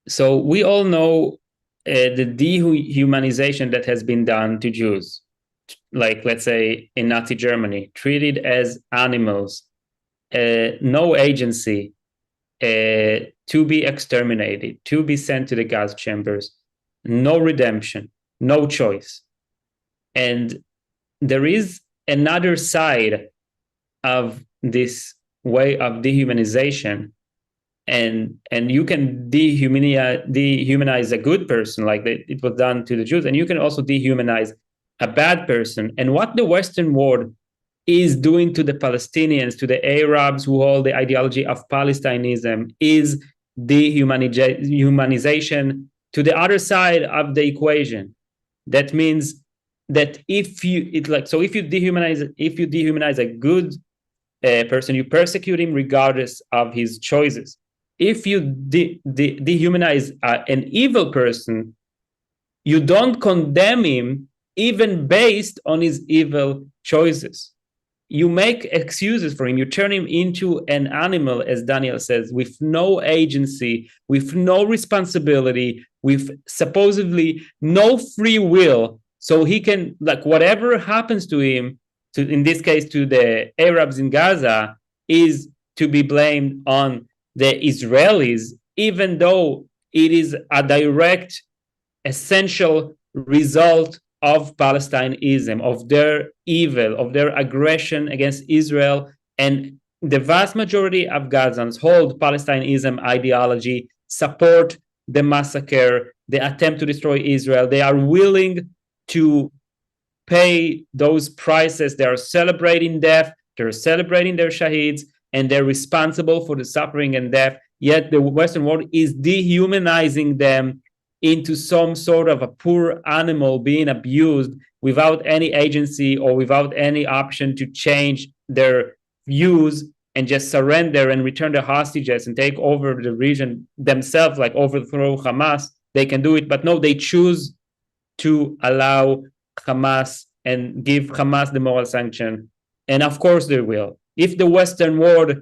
So we all know the dehumanization that has been done to Jews, like let's say in Nazi Germany, treated as animals, no agency, to be exterminated, to be sent to the gas chambers, no redemption, no choice. And there is another side of this way of dehumanization, and you can dehumanize a good person, like it was done to the Jews, and you can also dehumanize a bad person. And what the Western world is doing to the Palestinians, to the Arabs who hold the ideology of Palestinianism, is dehumanization to the other side of the equation. That means that if you dehumanize a good person, you persecute him regardless of his choices. If you dehumanize an evil person, you don't condemn him even based on his evil choices. You make excuses for him. You turn him into an animal, as Daniel says, with no agency, with no responsibility, with supposedly no free will. So he can, like, whatever happens to him, in this case to the Arabs in Gaza, is to be blamed on the Israelis, even though it is a direct, essential result of Palestinianism, of their evil, of their aggression against Israel. And the vast majority of Gazans hold Palestinianism ideology, support the massacre, the attempt to destroy Israel. They are willing to pay those prices. They are celebrating death, they're celebrating their shaheeds, and they're responsible for the suffering and death. Yet the Western world is dehumanizing them into some sort of a poor animal being abused without any agency or without any option to change their views, and just surrender and return the hostages and take over the region themselves, like overthrow Hamas. They can do it, but no, they choose to allow Hamas and give Hamas the moral sanction. And of course they will. If the Western world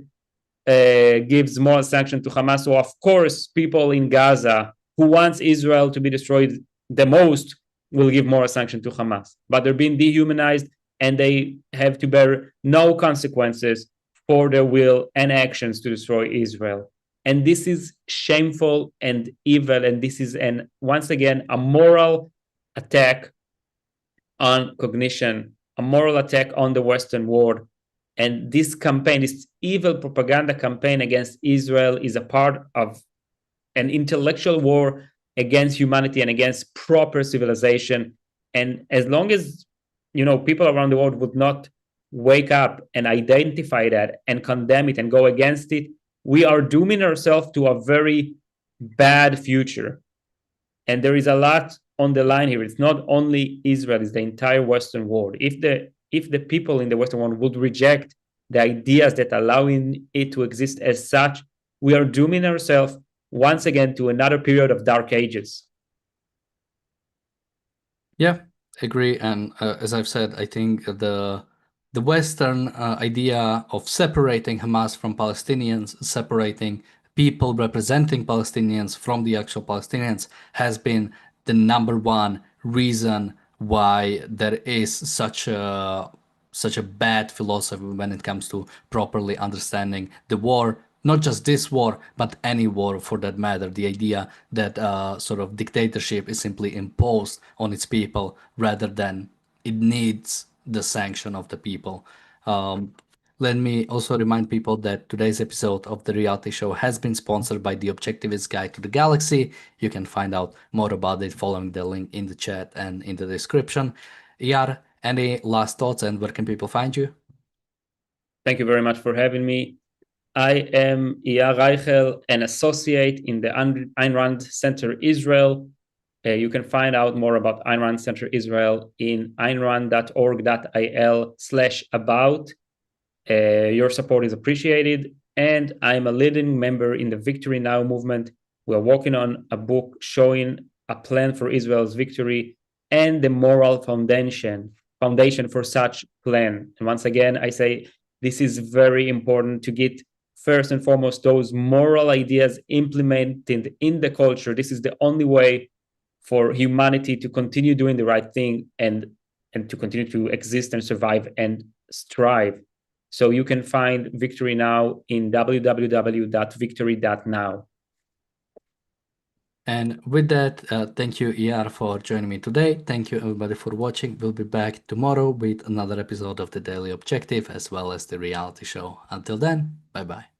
gives moral sanction to Hamas, so of course people in Gaza who wants Israel to be destroyed the most will give moral sanction to Hamas. But they're being dehumanized, and they have to bear no consequences for their will and actions to destroy Israel. And this is shameful and evil, and this is, once again, a moral attack on cognition, a moral attack on the Western world. And this campaign, this evil propaganda campaign against Israel, is a part of an intellectual war against humanity and against proper civilization. And as long as, people around the world would not wake up and identify that and condemn it and go against it, we are dooming ourselves to a very bad future. And there is a lot on the line here. It's not only Israel, it's the entire Western world. If the people in the Western world would reject the ideas that allowing it to exist as such, we are dooming ourselves once again to another period of dark ages. Yeah, agree. And as I've said, I think the Western idea of separating Hamas from Palestinians, separating people representing Palestinians from the actual Palestinians, has been the number one reason why there is such a bad philosophy when it comes to properly understanding the war. Not just this war, but any war for that matter. The idea that sort of dictatorship is simply imposed on its people rather than it needs the sanction of the people. Let me also remind people that today's episode of the reality show has been sponsored by the Objectivist Guide to the Galaxy. You can find out more about it following the link in the chat and in the description. Iyar, any last thoughts, and where can people find you? Thank you very much for having me. I am Iyar Reichel, an associate in the Ayn Rand Center Israel. You can find out more about Ayn Rand Center Israel in aynrand.org.il/about. Your support is appreciated. And I'm a leading member in the Victory Now movement. We're working on a book showing a plan for Israel's victory and the moral foundation for such plan. And once again, I say this is very important to get first and foremost those moral ideas implemented in the culture. This is the only way for humanity to continue doing the right thing and to continue to exist and survive and strive. So you can find Victory Now in www.victory.now. And with that, thank you, ER, for joining me today. Thank you, everybody, for watching. We'll be back tomorrow with another episode of The Daily Objective, as well as the reality show. Until then, bye-bye.